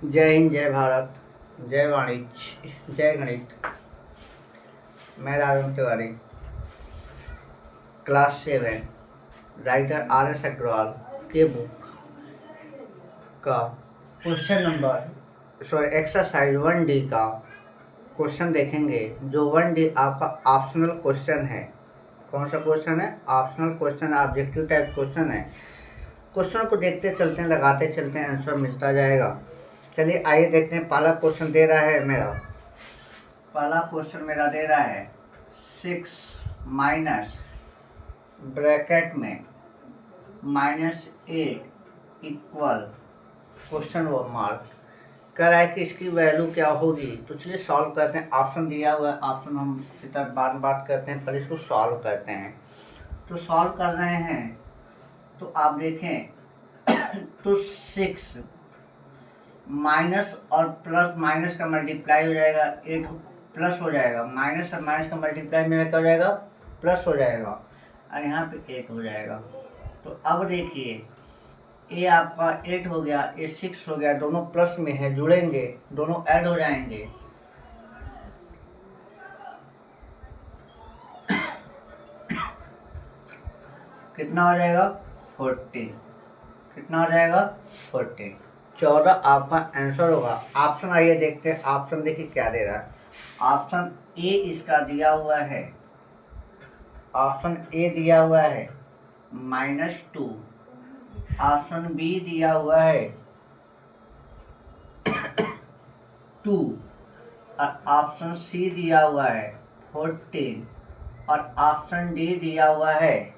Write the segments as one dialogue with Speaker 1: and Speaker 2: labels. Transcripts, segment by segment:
Speaker 1: जय हिंद, जय भारत, जय वाणिज्य, जय गणित। मैं Rajendra Tiwari, class 7, writer RS Agarwal के बुक का क्वेश्चन नंबर एक्सरसाइज 1D का क्वेश्चन देखेंगे, जो 1D आपका ऑप्शनल क्वेश्चन है। कौन सा क्वेश्चन है? Optional question, objective type question है। क्वेश्चन को देखते चलते हैं, लगाते चलते हैं, आंसर मिलता जाएगा। चलिए आइए देखते हैं। पहला क्वेश्चन दे रहा है मेरा 6 माइनस ब्रैकेट में -8 इक्वल क्वेश्चन वो मार्क कर रहा है कि इसकी वैल्यू क्या होगी। तो चलिए सॉल्व करते हैं। ऑप्शन दिया हुआ है, ऑप्शन हम इधर बात करते हैं, पहले इसको सॉल्व करते हैं। तो सॉल्व कर रहे हैं तो आप देखें तो 6 माइनस और प्लस, माइनस का मल्टीप्लाई हो जाएगा, 8 प्लस हो जाएगा। माइनस और माइनस का मल्टीप्लाई मेरा क्या हो जाएगा? प्लस हो जाएगा, और यहाँ पे 8 हो जाएगा। तो अब देखिए, ये आपका 8 हो गया, ये 6 हो गया, दोनों प्लस में है, जुड़ेंगे, दोनों ऐड हो जाएंगे। कितना हो जाएगा? 14। कितना हो जाएगा? 14। 14 आपका आंसर होगा। ऑप्शन आइए देखते हैं। ऑप्शन देखिए क्या दे रहा है। ऑप्शन ए इसका दिया हुआ है, ऑप्शन ए दिया हुआ है -2। ऑप्शन बी दिया हुआ है 2, और ऑप्शन सी दिया हुआ है 14, और ऑप्शन डी दिया हुआ है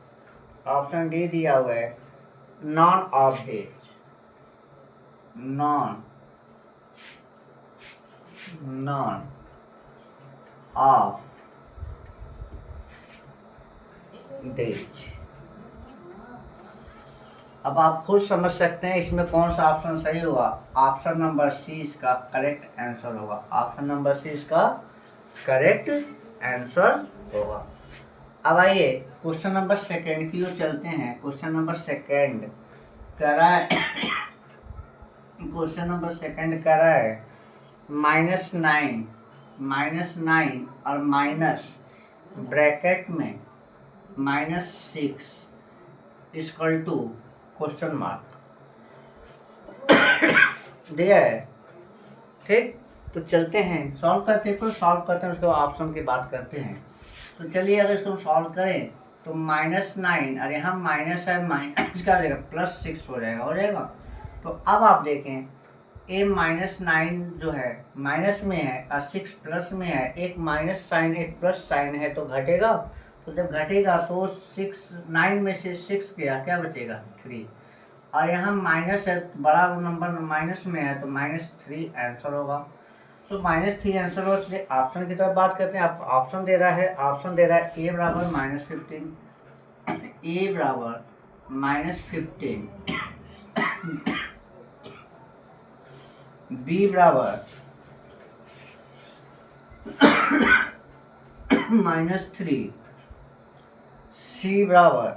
Speaker 1: none of this, none of this. अब आप खुद समझ सकते हैं इसमें कौन सा ऑप्शन सही होगा। ऑप्शन नंबर सी इसका करेक्ट आंसर होगा। ऑप्शन नंबर सी इसका करेक्ट आंसर होगा। अब आइए क्वेश्चन नंबर सेकंड की ओर चलते हैं। क्वेश्चन नंबर सेकंड कह रहा है -9 और माइनस ब्रैकेट में -6 इक्वल टू क्वेश्चन मार्क दिया है। ठीक, तो चलते हैं सॉल्व करते हैं। उसके बाद ऑप्शन की बात करते हैं। तो चलिए अगर इसको सॉल्व करें तो -9, और यहाँ माइनस है, माइनस का रहेगा +6 हो जाएगा। तो अब आप देखें, ए -9 जो है माइनस में है और 6 प्लस में है, एक माइनस साइन एक प्लस साइन है, तो घटेगा। तो जब घटेगा तो 9 में से 6 गया, क्या बचेगा? 3, और यहाँ माइनस है, बड़ा नंबर माइनस में है, तो -3 आंसर होगा। तो -3 आंसर होगा। इसलिए ऑप्शन की तरफ बात करते हैं। आप ऑप्शन दे रहा है ए बराबर -15, ए बराबर -15, बी बराबर -3, सी बराबर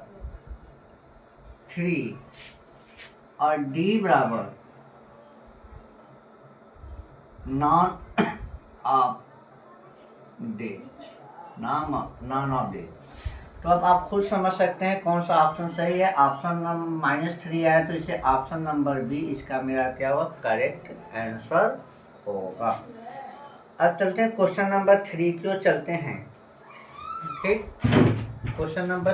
Speaker 1: 3, और डी बराबर नॉन ऑफ दिस। तो अब आप खुद समझ सकते हैं कौन सा ऑप्शन सही है। ऑप्शन नंबर -3 आया, तो इसे ऑप्शन नंबर बी इसका मेरा क्या होगा? करेक्ट आंसर होगा। अब चलते हैं क्वेश्चन नंबर 3 की ओर चलते हैं। ठीक, क्वेश्चन नंबर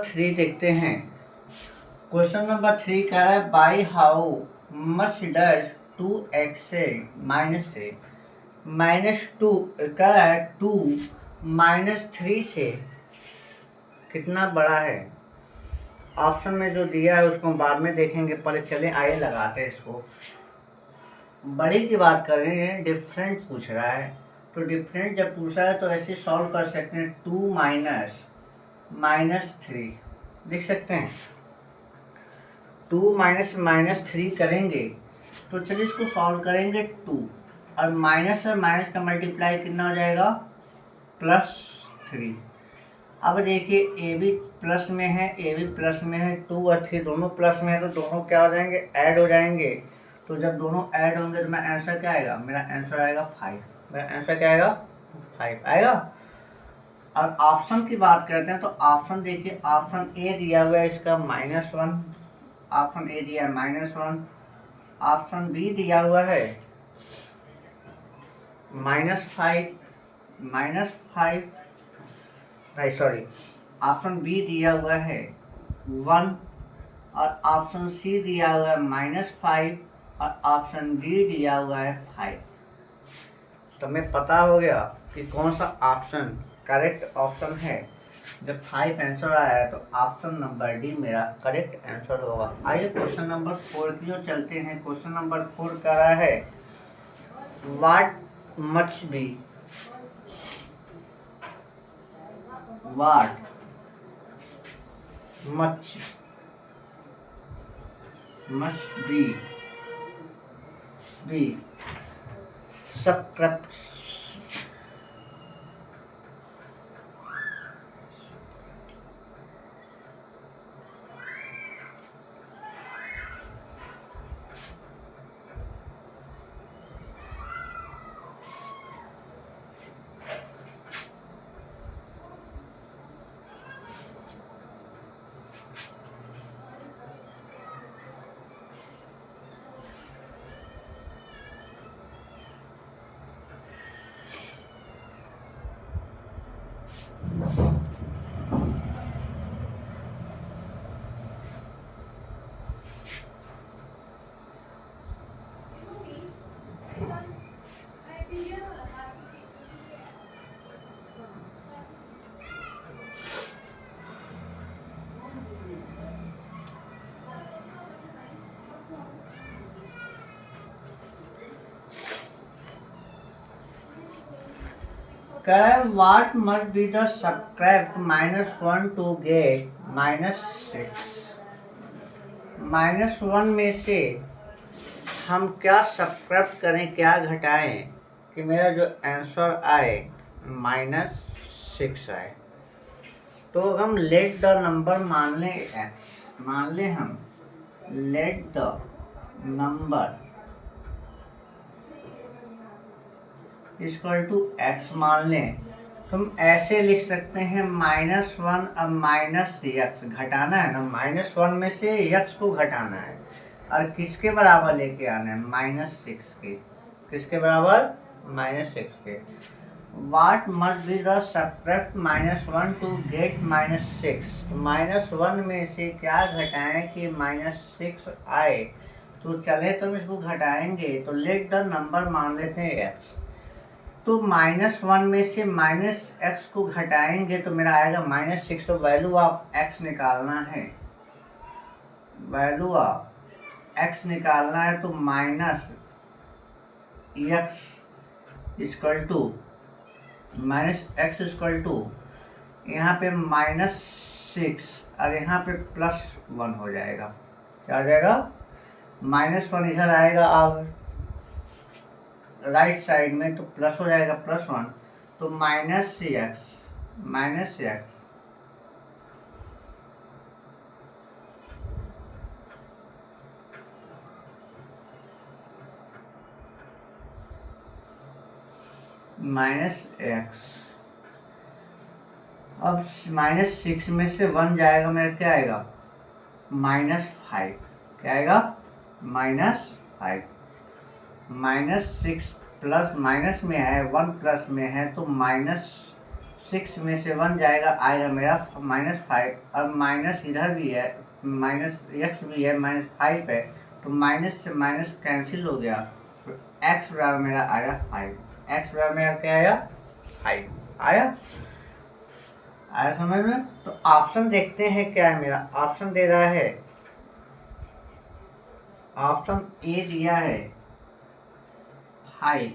Speaker 1: 3 देखते हैं। क्वेश्चन नंबर 3 कह रहा है by how much does 2 exceed -3। -2 कह रहा है 2 -3 से कितना बड़ा है। ऑप्शन में जो दिया है उसको बाद में देखेंगे, पहले चले आइए लगाते हैं इसको। बड़ी की बात कर रहे हैं, डिफरेंट पूछ रहा है, तो डिफरेंट जब पूछा है तो ऐसे सॉल्व कर सकते हैं। 2 -3 लिख सकते हैं। 2 -3 करेंगे तो चलिए इसको सॉल्व करेंगे। 2 और माइनस का मल्टीप्लाई कितना हो जाएगा? +3। अब देखिए ए बी प्लस में है, ए बी प्लस में है, 2 और 3 दोनों प्लस में है, तो दोनों क्या हो जाएंगे, ऐड हो जाएंगे। तो जब दोनों ऐड होंगे तो मेरा आंसर क्या आएगा, मेरा आंसर आएगा 5। मेरा आंसर क्या आएगा, 5 आएगा। अब ऑप्शन की बात करते हैं तो ऑप्शन देखिए, ऑप्शन ए दिया हुआ है इसका -1, ऑप्शन ए दिया है -1, ऑप्शन बी दिया हुआ है -5, नहीं सॉरी, ऑप्शन बी दिया हुआ है 1 और ऑप्शन सी दिया हुआ है -5 और ऑप्शन डी दिया हुआ है 5। तो हमें पता हो गया कि कौन सा ऑप्शन करेक्ट ऑप्शन है। जब 5 आंसर आया है तो ऑप्शन नंबर डी मेरा करेक्ट आंसर होगा। आइए क्वेश्चन नंबर 4 की ओर चलते हैं। क्वेश्चन नंबर 4 कह रहा है what must B subtract what must be the subtract -1 to get -6। -1 में से हम क्या सब्ट्रैक्ट करें, क्या घटाएं कि मेरा जो आंसर आए -6 आए। तो हम लेट द नंबर मान लें x, मान लें हम let the number equal to x मान लें, तो हम ऐसे लिख सकते हैं -1 और -x घटाना है ना, -1 में से x को घटाना है और किसके बराबर लेके आना है, -6 के। किसके बराबर, -6 के। What must be the subtract -1 to get -6। तो -1 में से क्या घटाएं कि -6 आए। तो चले तो हम इसको घटाएंगे, तो लेट द नंबर मान लेते हैं x। तो -1 में से -x को घटाएंगे तो मेरा आएगा -6। तो वैल्यू ऑफ x निकालना है, वैल्यू ऑफ x निकालना है। तो -x इक्वल टू यहाँ पे -6 और यहाँ पे +1 हो जाएगा। क्या हो जाएगा, -1 इधर आएगा अब राइट साइड में, तो प्लस हो जाएगा +1। तो -6x अब -6 में से 1 जाएगा, मेरा क्या आएगा, -5। क्या आएगा, -5। -6 प्लस माइनस में है, 1 प्लस में है, तो -6 में से 1 जाएगा, आएगा मेरा -5। और माइनस इधर भी है, -x भी है, -5 है, तो माइनस से माइनस कैंसिल हो गया। तो x बराबर मेरा आया 5। x बराबर मेरा क्या आया, 5 आया समझ में। तो ऑप्शन देखते हैं क्या है मेरा। ऑप्शन दे रहा है, ऑप्शन ए दिया है 5,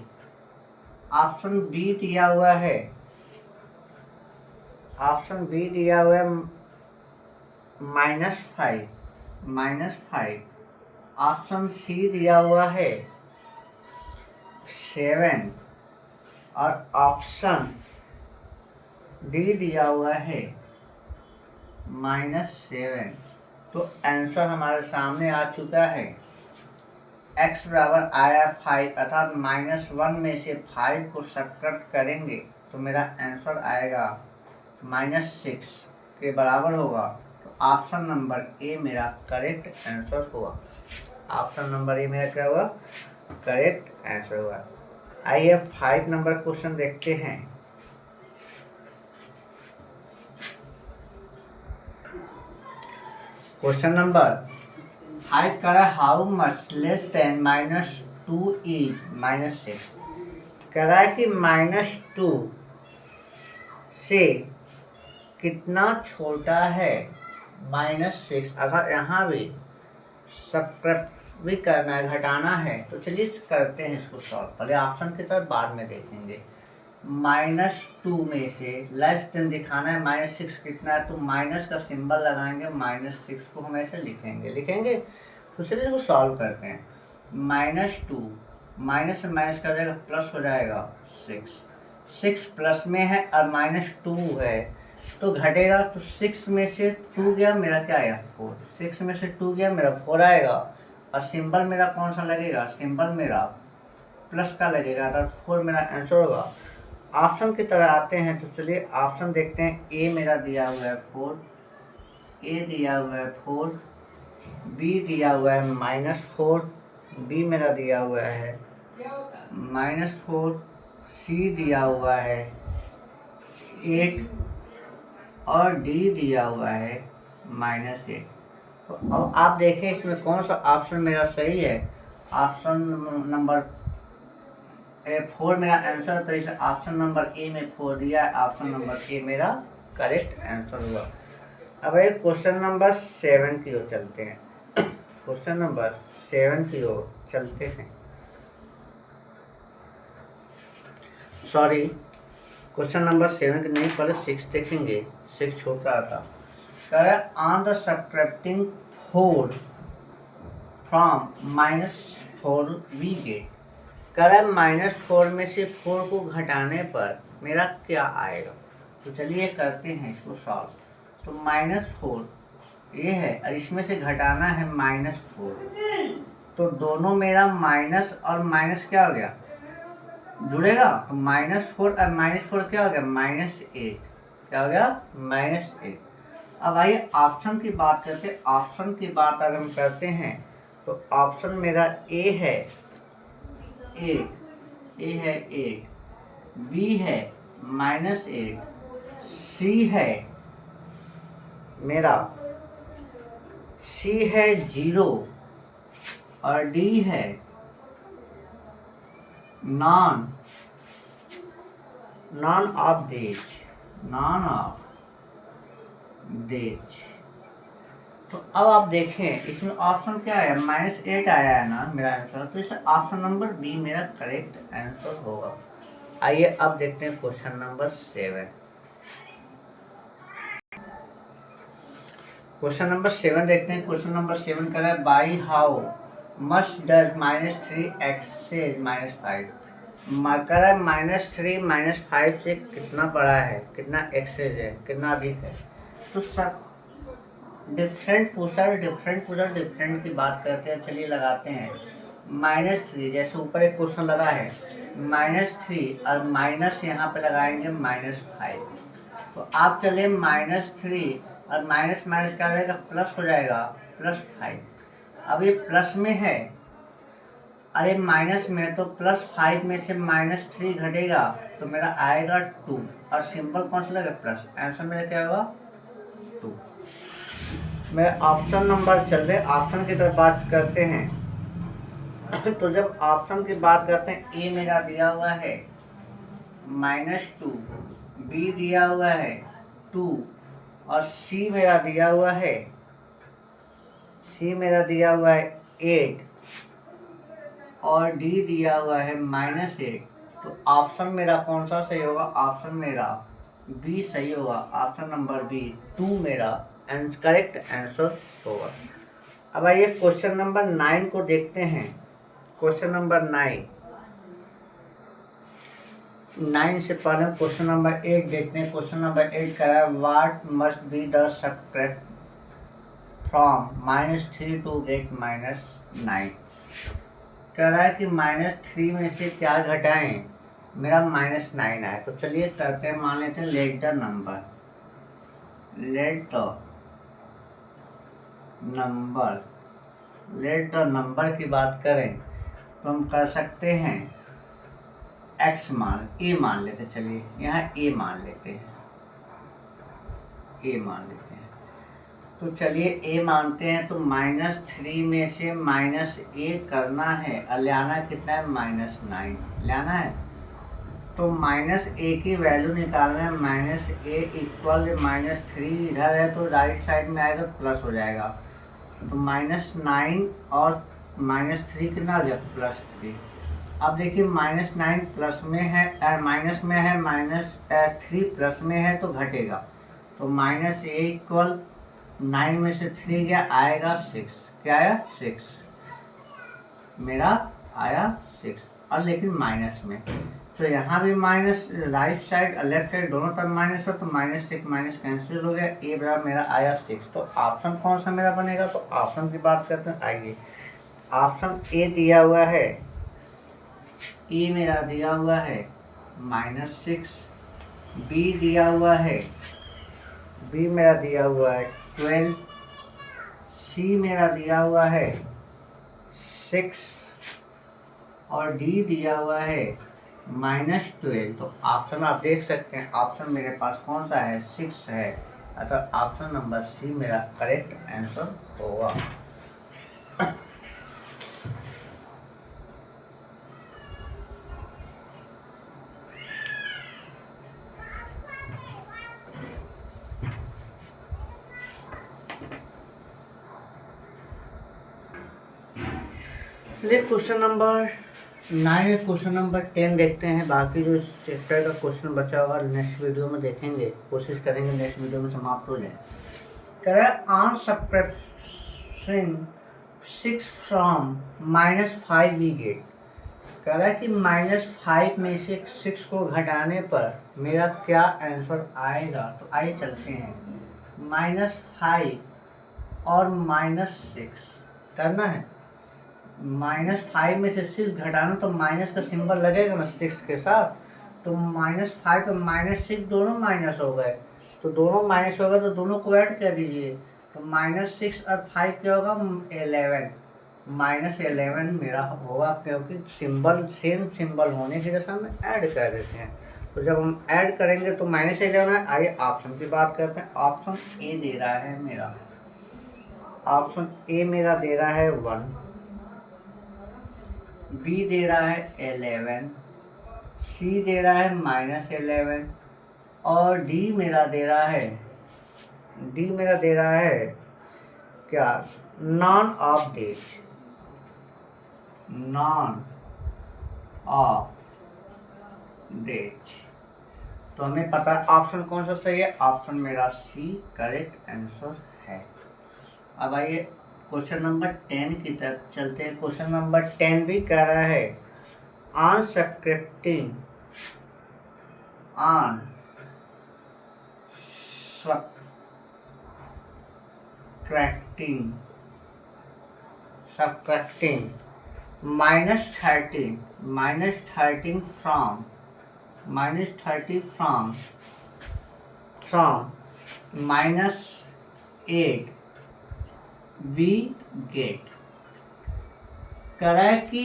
Speaker 1: ऑप्शन बी दिया हुआ है, ऑप्शन बी दिया हुआ है -5, ऑप्शन सी दिया हुआ है 7 और ऑप्शन डी दिया हुआ है -7। तो आंसर हमारे सामने आ चुका है। x बराबर आया 5, अर्थात -1 में से 5 को सब्ट्रैक्ट करेंगे तो मेरा आंसर आएगा -6 के बराबर होगा। तो ऑप्शन नंबर ए मेरा करेक्ट आंसर हुआ। ऑप्शन नंबर ए मेरा क्या हुआ? करेक्ट आंसर हुआ। आइए 5 नंबर क्वेश्चन देखते हैं। क्वेश्चन नंबर 5 कह रहा है how much less than -2 is -6। कह रहा है कि -2 से कितना छोटा है -6, अगर यहाँ भी सब्ट्रैक्ट भी करना है, घटाना है, तो चलिए करते हैं इसको सॉल्व। पहले ऑप्शन की तरफ बाद में देखेंगे। -2 में से लेस देन दिखाना है, -6 कितना है, तो माइनस का सिंबल लगाएंगे, -6 को हम ऐसे लिखेंगे। तो चलिए इसको सॉल्व करते हैं। -2 माइनस से माइनस कर जाएगा, प्लस हो जाएगा 6 प्लस में है और -2 है तो घटेगा। तो 6 में से 2 गया, मेरा क्या आया 4। 6 में से 2 गया, मेरा 4 आएगा। और सिंबल मेरा कौन सा लगेगा? सिंबल मेरा प्लस का लगेगा, तो 4 मेरा आंसर होगा। ऑप्शन की तरह आते हैं, तो चलिए ऑप्शन देखते हैं। ए मेरा दिया हुआ है 4, ए दिया हुआ है 4, बी दिया हुआ है -4, बी मेरा दिया हुआ है -4, सी दिया हुआ है 8 और डी दिया हुआ है -8। तो अब आप देखें इसमें कौन सा ऑप्शन मेरा सही है। ऑप्शन नंबर 4 मेरा आंसर, तो इसे ऑप्शन नंबर ए में 4 दिया है। ऑप्शन नंबर ए मेरा करेक्ट आंसर हुआ। अब एक क्वेश्चन नंबर 7 की ओर चलते हैं। क्वेश्चन नंबर 7 की ओर चलते हैं। सॉरी, क्वेश्चन नंबर 7 की नहीं, पहले 6 देखेंगे। 6 छोटा था। कह रहा है on the subtracting 4 from -4 we get. कह रहा है -4 में से 4 को घटाने पर मेरा क्या आएगा। तो चलिए करते हैं इसको सॉल्व। तो -4 ये है और इसमें से घटाना है -4, तो दोनों मेरा माइनस और माइनस क्या हो गया? जुड़ेगा। तो -4 और -4 क्या हो गया? -8। क्या हो गया? -8। अब आइए ऑप्शन की बात करते हैं। ऑप्शन की बात अगर हम करते हैं तो ऑप्शन मेरा ए है 8, ए है 8, बी है -8, सी है मेरा 0 और डी है नॉन ऑफ देज। तो अब आप देखें इसमें ऑप्शन क्या है? -8 आया है ना मेरा आंसर, तो इसे ऑप्शन नंबर बी मेरा करेक्ट आंसर होगा। आइए अब देखते हैं क्वेश्चन नंबर 7। क्वेश्चन नंबर 7 देखते हैं। क्वेश्चन नंबर 7 कर रहा है by how much does -3x से -5। कर रहा है -3 -5 से कितना बड़ा है, कितना एक्सेज है, कितना अधिक है। तो सब डिफरेंट डिफरेंट की बात करते हैं। चलिए लगाते हैं। -3 जैसे ऊपर एक क्वेश्चन लगा है, -3 और माइनस यहाँ पे लगाएंगे -5। तो आप चलिए -3 और माइनस क्या रहेगा? प्लस हो जाएगा, +5। अब ये प्लस में है, अरे माइनस में, तो +5 में से -3 घटेगा तो मेरा आएगा 2 और सिंबल कौन सा लगेगा? प्लस। आंसर मेरा क्या होगा? 2। मेरा ऑप्शन नंबर चल रहे, ऑप्शन की तरफ बात करते हैं। तो जब ऑप्शन की बात करते हैं, ए मेरा दिया हुआ है -2, बी दिया हुआ है 2 और सी मेरा दिया हुआ है 8 और डी दिया हुआ है -8। तो ऑप्शन मेरा कौन सा सही होगा? ऑप्शन मेरा बी सही होगा। ऑप्शन नंबर बी 2 मेरा करेक्ट आंसर होगा। अब आइए क्वेश्चन नंबर 9 को देखते हैं। Question number 9। 9 से पहले क्वेश्चन नंबर 8 देखते हैं। क्वेश्चन नंबर 8 कह रहा है what must be the subtract from -3 to get -9। कह रहा है कि -3 में से क्या घटाएं, मेरा -9 आए। तो चलिए करते हैं, मान लेते हैं लेट द नंबर की बात करें तो हम कर सकते हैं x ए मान लेते हैं। चलिए यहाँ ए मान लेते हैं, तो चलिए ए मानते हैं। तो -3 में से -a करना है और लाना कितना है, -9 लाना है। तो -a की वैल्यू निकालना है, -a इक्वल -3 इधर है तो राइट साइड में आएगा प्लस हो जाएगा। तो -9 और -3 कितना आ गया, +3। अब देखिए -9 प्लस में है, माइनस में है, -3 प्लस में है तो घटेगा। तो -a इक्वल 9 में से 3 गया, आएगा 6। क्या आया, 6 मेरा आया 6। और लेकिन माइनस में, तो यहाँ भी माइनस, राइट साइड और लेफ्ट साइड दोनों तरफ माइनस हो, तो -6 माइनस कैंसिल हो गया। ए बराबर मेरा आया 6। तो ऑप्शन कौन सा मेरा बनेगा, तो ऑप्शन की बात करते हैं। आइए, ऑप्शन ए दिया हुआ है, ए मेरा दिया हुआ है -6, बी दिया हुआ है, बी मेरा दिया हुआ है 12, सी मेरा दिया हुआ है 6 और डी दिया हुआ है -12। तो ऑप्शन आप देख सकते हैं, ऑप्शन मेरे पास कौन सा है, 6 है। अतः ऑप्शन नंबर सी मेरा करेक्ट आंसर होगा। चलिए क्वेश्चन नंबर 9 क्वेश्चन नंबर 10 देखते हैं। बाकी जो चैप्टर का क्वेश्चन बचा हुआ नेक्स्ट वीडियो में देखेंगे, कोशिश करेंगे नेक्स्ट वीडियो में समाप्त हो जाए। कह रहा है on subtracting 6 from -5 we get. कह रहा है कि -5 में से 6 को घटाने पर मेरा क्या आंसर आएगा। तो आइए चलते हैं, -5 और -6 करना है। -5 में से 6 घटाना, तो माइनस का सिंबल लगेगा ना 6 के साथ। तो -5 और -6 दोनों माइनस हो गए, तो दोनों माइनस हो गए तो दोनों को ऐड कर दीजिए। तो -6 और 5 क्या होगा, 11। -11 मेरा होगा, क्योंकि सिंबल सेम सिंबल होने की वजह से हम ऐड कर देते हैं। तो जब हम ऐड करेंगे तो -11 है। आइए ऑप्शन की बात करते हैं। ऑप्शन ए दे रहा है मेरा, ऑप्शन ए मेरा दे रहा है 1, बी दे रहा है 11, सी दे रहा है -11 और डी मेरा दे रहा है क्या, नॉन ऑफ डेट। तो हमें पता है ऑप्शन कौन सा सही है, ऑप्शन मेरा सी करेक्ट आंसर है। अब आइए क्वेश्चन नंबर 10 की तरफ चलते हैं। क्वेश्चन नंबर 10 भी कह रहा है on subtracting 13 from -8 we get. कह रहा है कि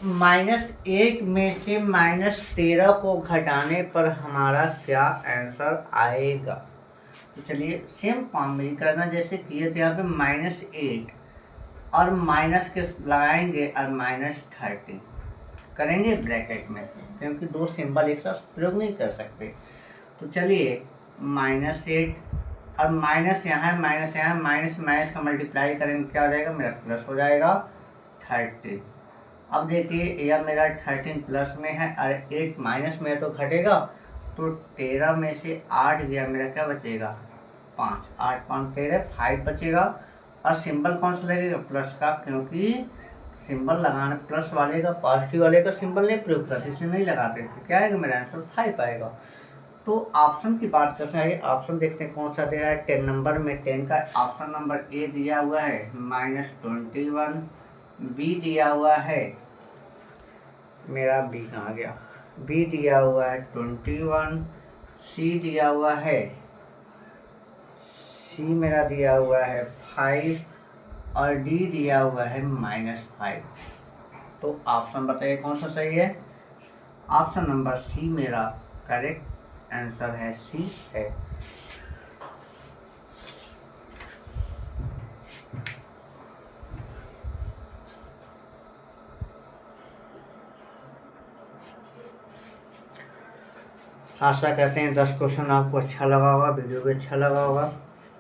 Speaker 1: -8 में से -13 को घटाने पर हमारा क्या आंसर आएगा। तो चलिए सेम फॉर्म में करना जैसे किए थे। यहाँ पे -8 और माइनस के लगाएंगे और -13 करेंगे ब्रैकेट में, क्योंकि दो सिंबल एक साथ प्रयोग नहीं कर सकते। तो चलिए -8 और माइनस यहाँ है, माइनस यहाँ, माइनस का मल्टीप्लाई करेंगे क्या हो जाएगा, मेरा प्लस हो जाएगा 13। अब देखिए यह मेरा 13 प्लस में है और 8 माइनस में है तो घटेगा। तो 13 में से 8 गया, मेरा क्या बचेगा 5, 8 5 13 5 बचेगा। और सिंबल कौन सा लगेगा, प्लस का, क्योंकि सिंबल लगाने प्लस वाले का पॉजिटिव वाले का सिंबल नहीं प्रयोग करते, इसलिए नहीं लगाते थे। क्या आएगा मेरा आंसर 5 आएगा। तो ऑप्शन की बात करते हैं, ऑप्शन देखते हैं कौन सा दे रहा है। 10 नंबर में 10 का ऑप्शन नंबर ए दिया हुआ है -21, बी दिया हुआ है, मेरा बी कहाँ गया, बी दिया हुआ है 21, सी दिया हुआ है, सी मेरा दिया हुआ है 5 और डी दिया हुआ है -5। तो ऑप्शन बताइए कौन सा सही है। ऑप्शन नंबर सी मेरा करेक्ट आंसर है, सी है। आशा करते हैं 10 क्वेश्चन आपको अच्छा लगा होगा, वीडियो भी अच्छा लगा होगा।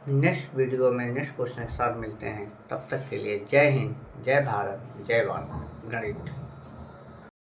Speaker 1: नेक्स्ट वीडियो में नेक्स्ट क्वेश्चन के साथ मिलते हैं। तब तक के लिए जय हिंद, जय भारत, जय गणित।